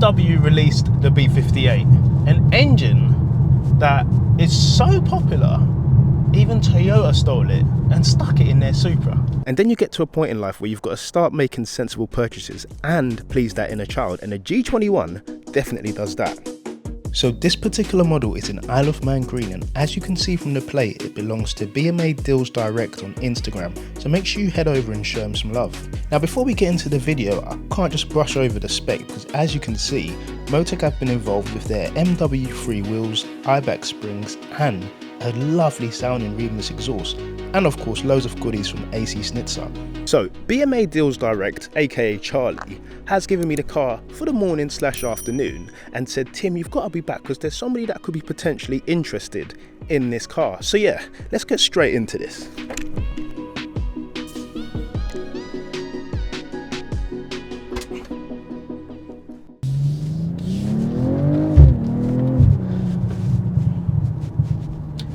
BMW released the B58, an engine that is so popular, even Toyota stole it and stuck it in their Supra. And then you get to a point in life where you've got to start making sensible purchases and please that inner child, and the G21 definitely does that. So this particular model is in Isle of Man green, and as you can see from the plate, it belongs to BMW Deals Direct on Instagram, so make sure you head over and show them some love. Now before we get into the video, I can't just brush over the spec, because as you can see, Motec have been involved with their MW3 wheels, IBAC springs, and a lovely sounding Remus exhaust, and of course loads of goodies from AC Schnitzer. So BMW Deals Direct, aka Charlie, has given me the car for the morning / afternoon and said, Tim, you've got to be back because there's somebody that could be potentially interested in this car. So yeah, let's get straight into this.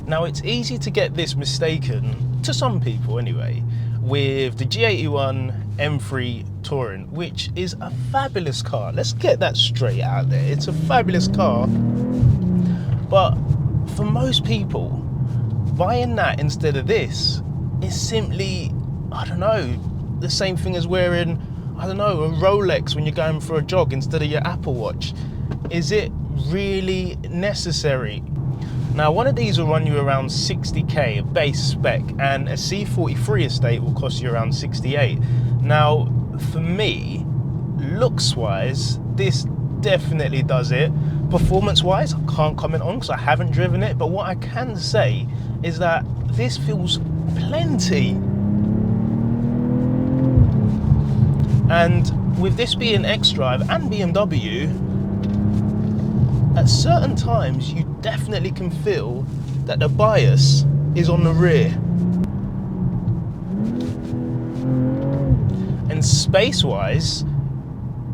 Now it's easy to get this mistaken, to some people anyway, with the G81 M3 Touring, which is a fabulous car. Let's get that straight out there. It's a fabulous car, but for most people, buying that instead of this is simply, I don't know, the same thing as wearing, I don't know, a Rolex when you're going for a jog instead of your Apple Watch. Is it really necessary? Now one of these will run you around 60k, a base spec, and a C43 estate will cost you around 68. Now for me, looks wise, this definitely does it. Performance wise, I can't comment on because I haven't driven it, but what I can say is that this feels plenty. And with this being X-Drive and BMW, at certain times you definitely can feel that the bias is on the rear. And space-wise,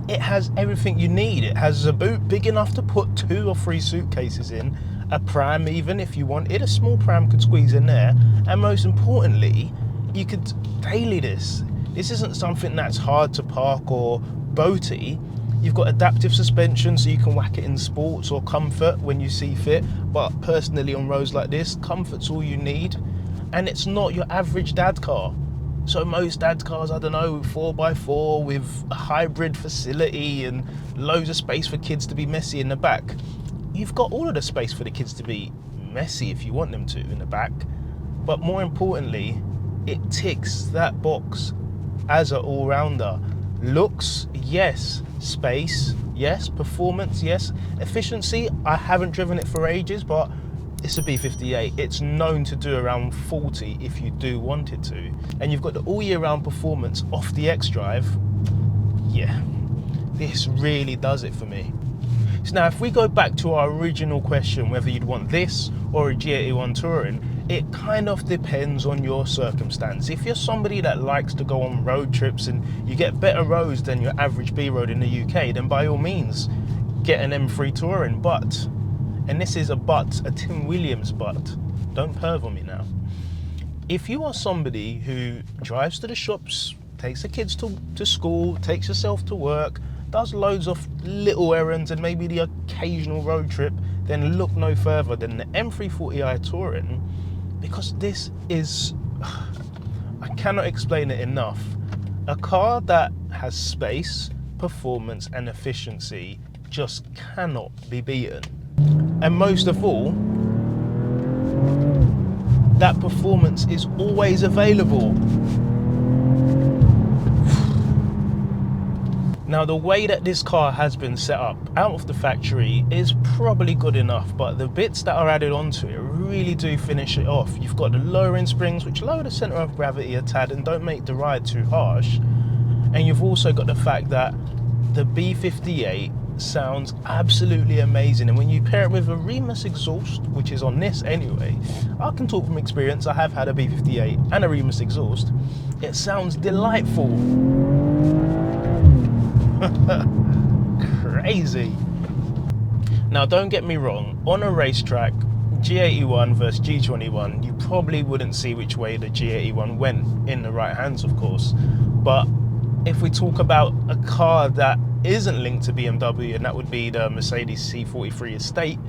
it has everything you need. It has a boot big enough to put 2 or 3 suitcases in, a pram even if you wanted, a small pram could squeeze in there, and most importantly, you could daily this. This isn't something that's hard to park or boaty. You've got adaptive suspension so you can whack it in sports or comfort when you see fit, but personally on roads like this, comfort's all you need. And it's not your average dad car. So most dad cars, I don't know, 4x4 with a hybrid facility and loads of space for kids to be messy in the back. You've got all of the space for the kids to be messy if you want them to in the back. But more importantly, it ticks that box as an all-rounder. Looks, yes. Space, yes. Performance, yes. Efficiency, I haven't driven it for ages, but it's a B58. It's known to do around 40 if you do want it to. And you've got the all year round performance off the X-Drive. Yeah, this really does it for me. So now if we go back to our original question, whether you'd want this or a G81 Touring, it kind of depends on your circumstance. If you're somebody that likes to go on road trips and you get better roads than your average B road in the UK, then by all means, get an M3 Touring. But, and this is a but, a Tim Williams but, don't perv on me now. If you are somebody who drives to the shops, takes the kids to school, takes yourself to work, does loads of little errands and maybe the occasional road trip, then look no further than the M340i Touring, because this is, I cannot explain it enough, a car that has space, performance and efficiency just cannot be beaten. And most of all, that performance is always available. Now the way that this car has been set up out of the factory is probably good enough, but the bits that are added onto it really do finish it off. You've got the lowering springs which lower the centre of gravity a tad and don't make the ride too harsh. And you've also got the fact that the B58 sounds absolutely amazing, and when you pair it with a Remus exhaust, which is on this anyway, I can talk from experience, I have had a B58 and a Remus exhaust, it sounds delightful. Crazy. Now don't get me wrong, on a racetrack, G81 versus G21, you probably wouldn't see which way the G81 went, in the right hands of course, but If we talk about a car that isn't linked to BMW, and that would be the Mercedes C43 Estate,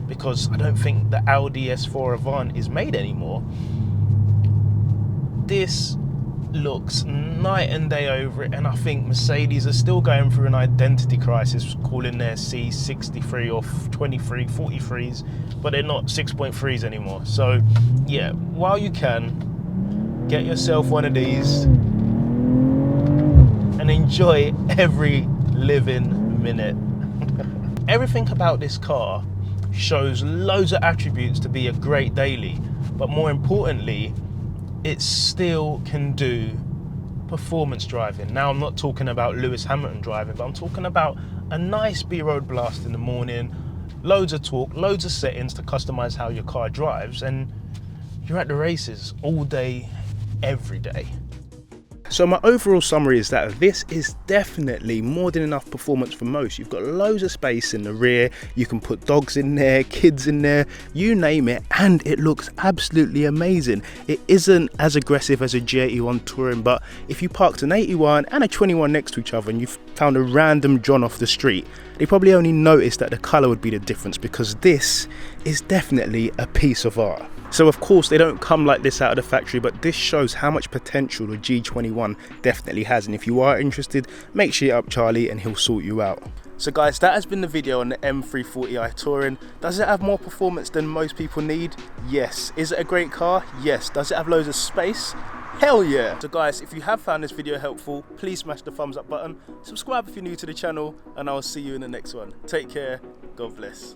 because I don't think the Audi S4 Avant is made anymore. This looks night and day over it, and I think Mercedes are still going through an identity crisis, calling their C63 or 23 43s, but they're not 6.3s anymore. So yeah, while you can, get yourself one of these and enjoy every living minute. Everything about this car shows loads of attributes to be a great daily, but more importantly, it still can do performance driving. Now, I'm not talking about Lewis Hamilton driving, but I'm talking about a nice B-road blast in the morning, loads of torque, loads of settings to customize how your car drives, and you're at the races all day, every day. So my overall summary is that this is definitely more than enough performance for most. You've got loads of space in the rear, you can put dogs in there, kids in there, you name it, and it looks absolutely amazing. It isn't as aggressive as a G81 Touring, but if you parked an 81 and a 21 next to each other and you found a random John off the street, they probably only noticed that the colour would be the difference, because this is definitely a piece of art. So of course they don't come like this out of the factory, but this shows how much potential the G21 definitely has, and if you are interested, make sure you up Charlie and he'll sort you out. So guys, that has been the video on the M340i Touring. Does it have more performance than most people need? Yes. Is it a great car? Yes. Does it have loads of space? Hell yeah! So guys, if you have found this video helpful, please smash the thumbs up button, subscribe if you're new to the channel, and I'll see you in the next one. Take care, God bless.